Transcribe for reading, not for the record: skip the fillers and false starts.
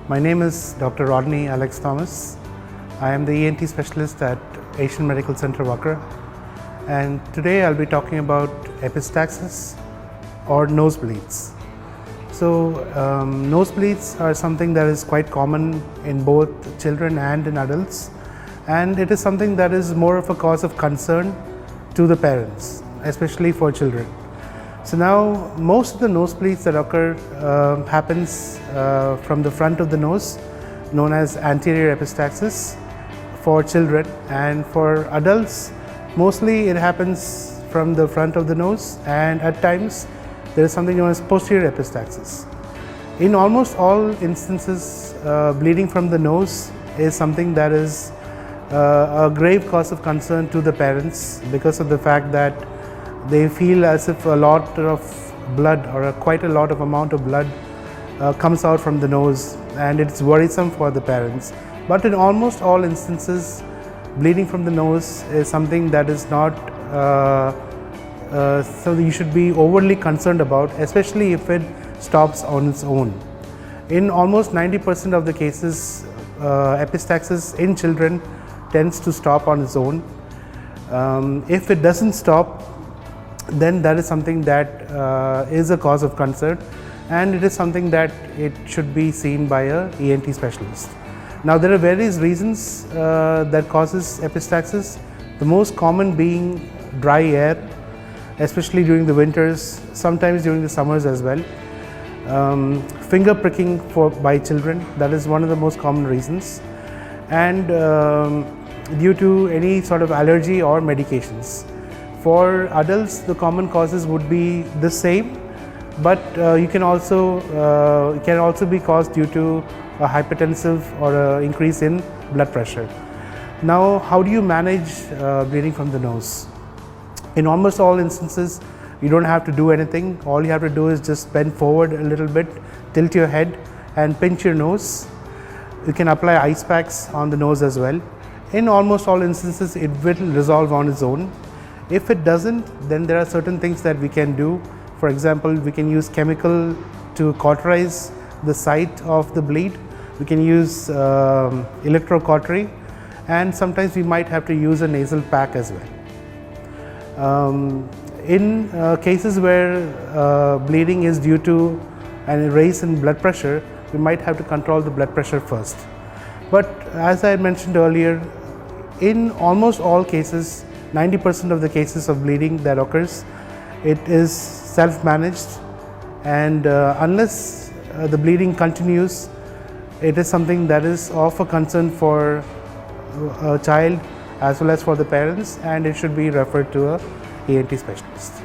My name is Dr. Rodney Alex Thomas. I am the ENT specialist at Asian Medical Center, Wakra. And today I'll be talking about epistaxis or nosebleeds. So nosebleeds are something that is quite common in both children and in adults. And it is something that is more of a cause of concern to the parents, especially for children. So now most of the nosebleeds that occur happens from the front of the nose, known as anterior epistaxis for children, and for adults mostly it happens from the front of the nose, and at times there is something known as posterior epistaxis. In almost all instances, bleeding from the nose is something that is a grave cause of concern to the parents because of the fact that they feel as if a lot of blood or quite a lot of amount of blood comes out from the nose, and it's worrisome for the parents. But in almost all instances, bleeding from the nose is something that is not something you should be overly concerned about, especially if it stops on its own. In almost 90% of the cases, epistaxis in children tends to stop on its own. If it doesn't stop, then that is something that is a cause of concern, and it is something that it should be seen by a ENT specialist. Now there are various reasons that causes epistaxis, the most common being dry air, especially during the winters, sometimes during the summers as well. Finger pricking by children, that is one of the most common reasons, and due to any sort of allergy or medications. For adults, the common causes would be the same, but it can also be caused due to a hypertensive or an increase in blood pressure. Now, how do you manage bleeding from the nose? In almost all instances, you don't have to do anything. All you have to do is just bend forward a little bit, tilt your head and pinch your nose. You can apply ice packs on the nose as well. In almost all instances, it will resolve on its own. If it doesn't, then there are certain things that we can do. For example, we can use chemical to cauterize the site of the bleed. We can use electrocautery, and sometimes we might have to use a nasal pack as well. In cases where bleeding is due to an rise in blood pressure, we might have to control the blood pressure first. But as I mentioned earlier, in almost all cases, 90% of the cases of bleeding that occurs, it is self-managed, and unless the bleeding continues, it is something that is of a concern for a child as well as for the parents, and it should be referred to a ENT specialist.